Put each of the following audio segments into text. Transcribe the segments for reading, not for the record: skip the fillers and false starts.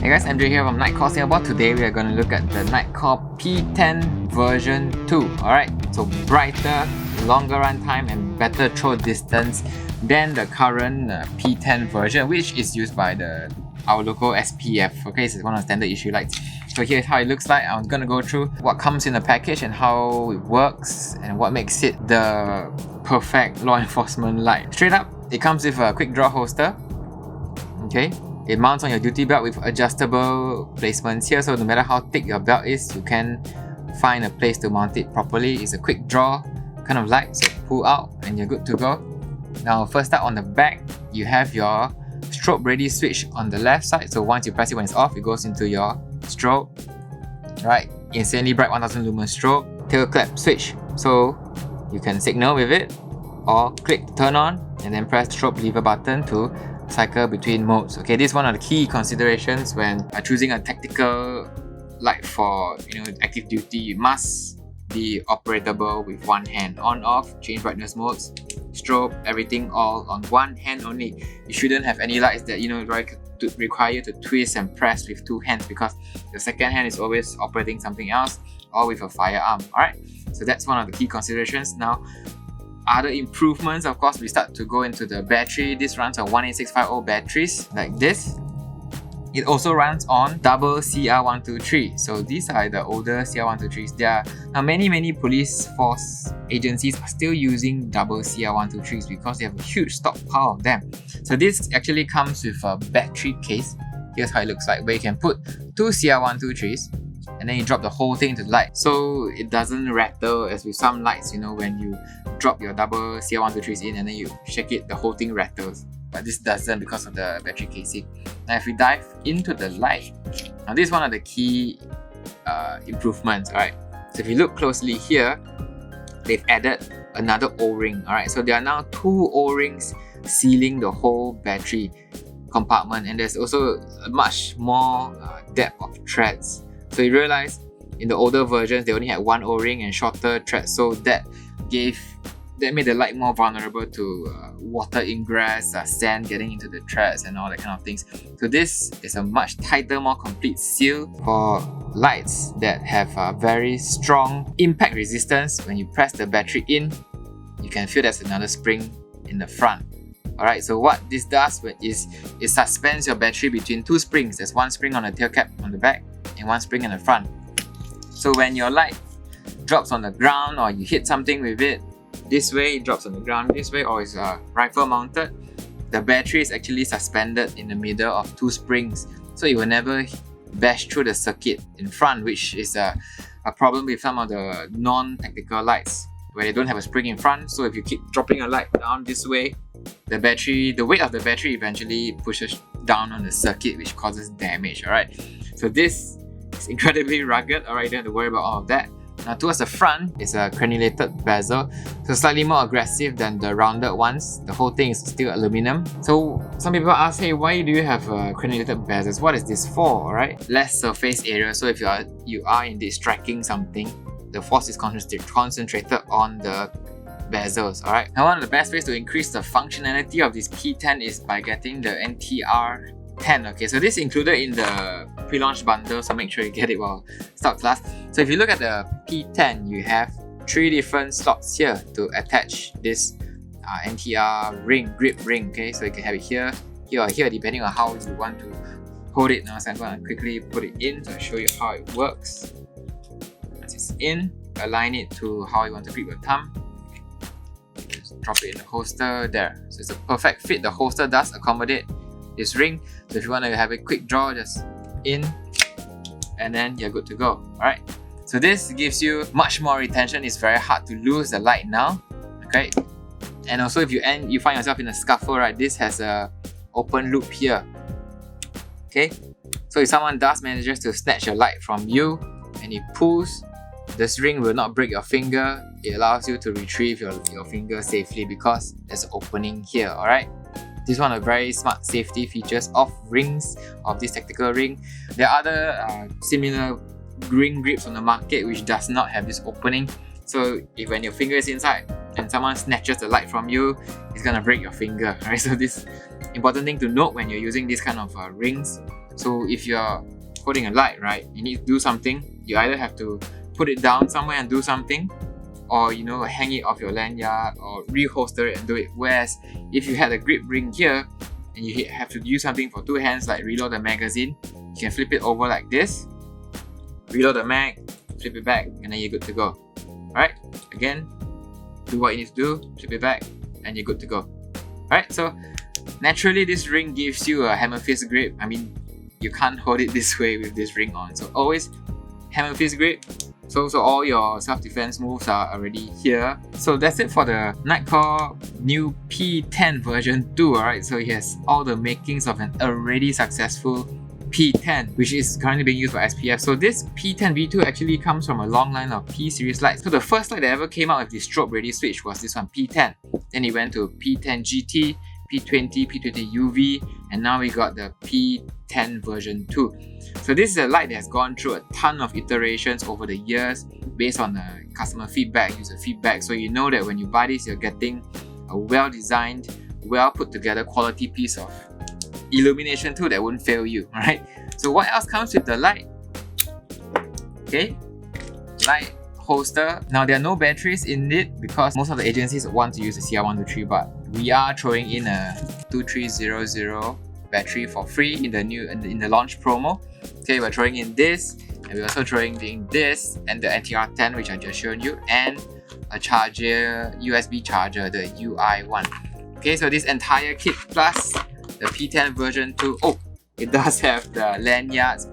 Hey guys, Andrew here from Nitecore Singapore. Today we are going to look at the Nitecore P10 version 2. Alright, so brighter, longer runtime and better throw distance than the current P10 version, which is used by our local SPF. Okay, so it's one of the standard issue lights. So here's how it looks like. I'm going to go through what comes in the package and how it works and what makes it the perfect law enforcement light. Straight up, it comes with a quick draw holster. Okay. It mounts on your duty belt with adjustable placements here, so no matter how thick your belt is, you can find a place to mount it properly. It's a quick draw kind of light, so pull out and you're good to go. Now first up on the back, you have your strobe ready switch on the left side, so once you press it when it's off, it goes into your strobe. Right, insanely bright 1000 lumen strobe, tail clap switch, so you can signal with it or click to turn on and then press the strobe lever button to cycle between modes. Okay, this is one of the key considerations when choosing a tactical light for active duty. It must be operatable with one hand. On, off, change brightness modes, strobe, everything all on one hand only. You shouldn't have any lights that require you to twist and press with two hands, because the second hand is always operating something else or with a firearm. Alright, so that's one of the key considerations. Now, other improvements, of course, we start to go into the battery. This runs on 18650 batteries like this. It also runs on double CR123. So these are the older CR123s. There are now many police force agencies are still using double CR123s because they have a huge stockpile of them. So this actually comes with a battery case. Here's how it looks like, where you can put two CR123s and then you drop the whole thing into the light, so it doesn't rattle as with some lights, when you drop your double CR123s in and then you shake it, the whole thing rattles. But this doesn't because of the battery casing. Now if we dive into the light, now this is one of the key improvements. Alright, so if you look closely here, they've added another O-ring. Alright, so there are now two O-rings sealing the whole battery compartment, and there's also a much more depth of threads. So you realize in the older versions they only had one O-ring and shorter threads, so that made the light more vulnerable to water ingress, sand getting into the threads and all that kind of things. So this is a much tighter, more complete seal for lights that have a very strong impact resistance. When you press the battery in, you can feel there's another spring in the front. Alright, so what this does is it suspends your battery between two springs. There's one spring on the tail cap on the back and one spring in the front. So when your light drops on the ground or you hit something with it, this way it drops on the ground, this way, or it's rifle mounted, the battery is actually suspended in the middle of two springs, so it will never bash through the circuit in front, which is a problem with some of the non-tactical lights where they don't have a spring in front. So if you keep dropping a light down this way, the weight of the battery eventually pushes down on the circuit, which causes damage. Alright, so this is incredibly rugged. Alright, you don't have to worry about all of that. Now towards the front is a crenulated bezel, so slightly more aggressive than the rounded ones. The whole thing is still aluminum. So some people ask, hey, why do you have crenulated bezels? What is this for? Alright, less surface area. So if you are indeed striking something, the force is concentrated on the bezels. Alright. Now one of the best ways to increase the functionality of this P10 is by getting the NTR 10. Okay, so this is included in the pre-launch bundle, so make sure you get it while stock lasts. So if you look at the P10, you have three different slots here to attach this NTR grip ring. Okay, so you can have it here, here or here, depending on how you want to hold it. Now so I'm going to quickly put it in to show you how it works. Once it's in, align it to how you want to grip your thumb. Just drop it in the holster there. So it's a perfect fit. The holster does accommodate this ring, so if you want to have a quick draw, just in and then you're good to go. Alright, so this gives you much more retention. It's very hard to lose the light now. Okay, and also if you find yourself in a scuffle, right, this has a open loop here. Okay, so if someone does manages to snatch your light from you and it pulls, this ring will not break your finger. It allows you to retrieve your finger safely because there's an opening here. Alright, this is one of the very smart safety features of rings, of this tactical ring. There are other similar ring grips on the market which does not have this opening. So when your finger is inside and someone snatches the light from you, it's gonna break your finger, right? So this important thing to note when you're using this kind of rings. So if you're holding a light, right, you need to do something. You either have to put it down somewhere and do something, or hang it off your lanyard or reholster it and do it. Whereas if you had a grip ring here and you have to use something for two hands, like reload the magazine, you can flip it over like this, reload the mag, flip it back, and then you're good to go. Alright, again, do what you need to do, flip it back, and you're good to go. Alright, so naturally this ring gives you a hammer fist grip. I mean, you can't hold it this way with this ring on, so always hammer fist grip. So all your self-defense moves are already here. So that's it for the Nitecore new P10 version 2, alright? So it has all the makings of an already successful P10, which is currently being used by SPF. So this P10 V2 actually comes from a long line of P-series lights. So the first light that ever came out with the strobe ready switch was this one, P10. Then it went to P10 GT, P20, P20 UV, and now we got the P10 version 2. So this is a light that has gone through a ton of iterations over the years based on the customer feedback, user feedback. So you know that when you buy this, you're getting a well-designed, well-put-together quality piece of illumination tool that won't fail you, alright? So what else comes with the light? Okay, light holster. Now there are no batteries in it because most of the agencies want to use the CR123, but we are throwing in a 2300 battery for free in the launch promo. Okay, we're throwing in this, and we're also throwing in this and the NTR10, which I just showed you, and a charger, USB charger, the UI1. Okay, so this entire kit plus the P10 version 2. Oh, it does have the lanyards,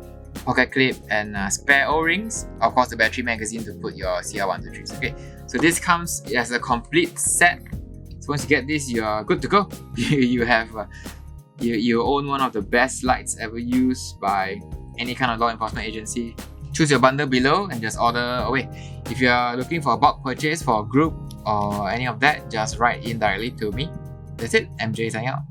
pocket clip, and spare O-rings. Of course, the battery magazine to put your CR123s. Okay, so this comes as a complete set. So once you get this, you're good to go. You own one of the best lights ever used by any kind of law enforcement agency. Choose your bundle below and just order away. If you're looking for a bulk purchase for a group or any of that, just write in directly to me. That's it. MJ signing out.